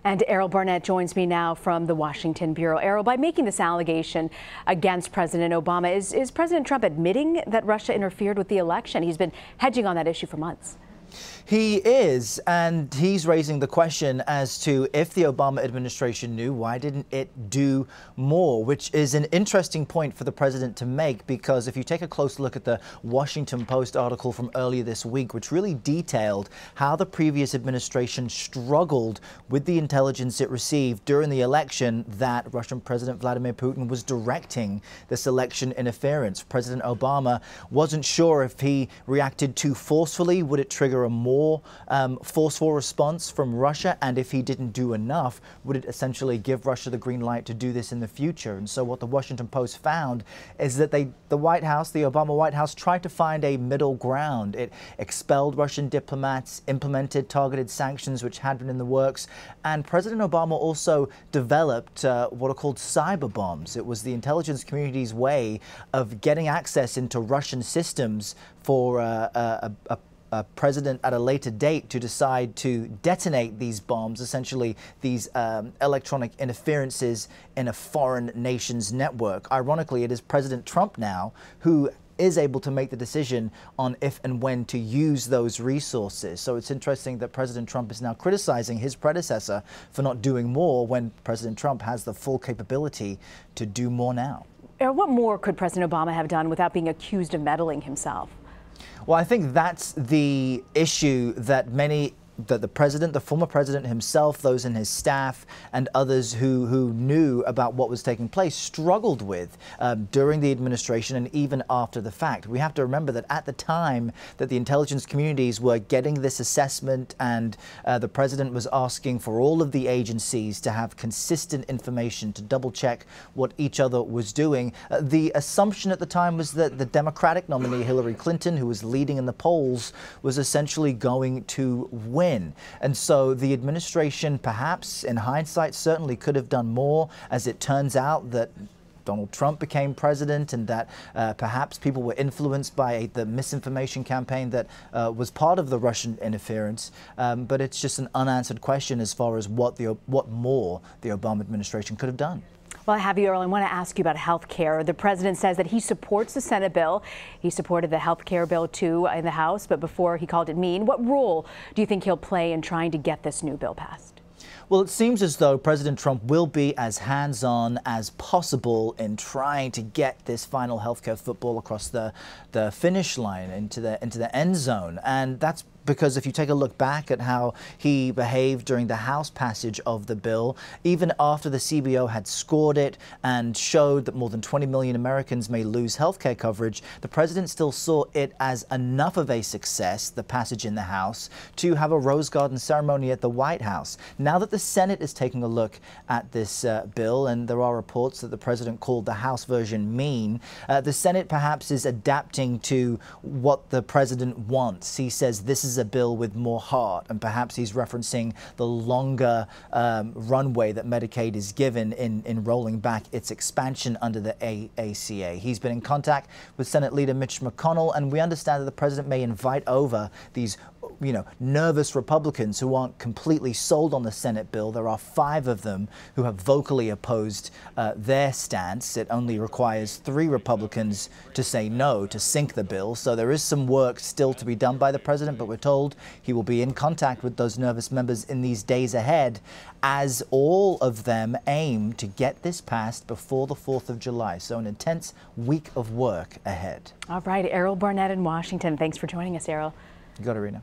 And Errol Barnett joins me now from the Washington Bureau. Errol, by making this allegation against President Obama, is President Trump admitting that Russia interfered with the election? He's been hedging on that issue for months. He is, and he's raising the question as to if the Obama administration knew, why didn't it do more? Which is an interesting point for the president to make, because if you take a close look at the Washington Post article from earlier this week, which really detailed how the previous administration struggled with the intelligence it received during the election that Russian President Vladimir Putin was directing this election interference. President Obama wasn't sure if he reacted too forcefully, would it trigger a more forceful response from Russia, and if he didn't do enough, would it essentially give Russia the green light to do this in the future? And so what the Washington Post found is that the White House, the Obama White House, tried to find a middle ground. It expelled Russian diplomats, implemented targeted sanctions which had been in the works, and President Obama also developed what are called cyber bombs. It was the intelligence community's way of getting access into Russian systems for a president at a later date to decide to detonate these bombs, essentially these electronic interferences in a foreign nation's network. Ironically, it is President Trump now who is able to make the decision on if and when to use those resources. So it's interesting that President Trump is now criticizing his predecessor for not doing more when President Trump has the full capability to do more now. What more could President Obama have done without being accused of meddling himself? Well, I think that's the issue that the president, the former president himself, those in his staff, and others who knew about what was taking place struggled with during the administration and even after the fact. We have to remember that at the time that the intelligence communities were getting this assessment and the president was asking for all of the agencies to have consistent information to double check what each other was doing, the assumption at the time was that the Democratic nominee Hillary Clinton, who was leading in the polls, was essentially going to win. And so the administration, perhaps in hindsight, certainly could have done more, as it turns out that Donald Trump became president and that perhaps people were influenced by the misinformation campaign that was part of the Russian interference. But it's just an unanswered question as far as what more the Obama administration could have done. Well, I have you, Earl. I want to ask you about health care. The president says that he supports the Senate bill. He supported the health care bill, too, in the House, but before he called it mean. What role do you think he'll play in trying to get this new bill passed? Well, it seems as though President Trump will be as hands-on as possible in trying to get this final healthcare football across the finish line into the end zone. And that's because if you take a look back at how he behaved during the House passage of the bill, even after the CBO had scored it and showed that more than 20 million Americans may lose health care coverage, the president still saw it as enough of a success, the passage in the House, to have a Rose Garden ceremony at the White House. Now that the Senate is taking a look at this bill, and there are reports that the president called the House version mean, the Senate perhaps is adapting to what the president wants. He says this is a bill with more heart, and perhaps he's referencing the longer runway that Medicaid is given in rolling back its expansion under the ACA. He's been in contact with Senate Leader Mitch McConnell, and we understand that the president may invite over these nervous Republicans who aren't completely sold on the Senate bill. There are 5 of them who have vocally opposed their stance. It only requires 3 Republicans to say no to sink the bill. So there is some work still to be done by the president, but we're told he will be in contact with those nervous members in these days ahead, as all of them aim to get this passed before the 4th of July. So an intense week of work ahead. All right, Errol Barnett in Washington. Thanks for joining us, Errol. You got it, Rena.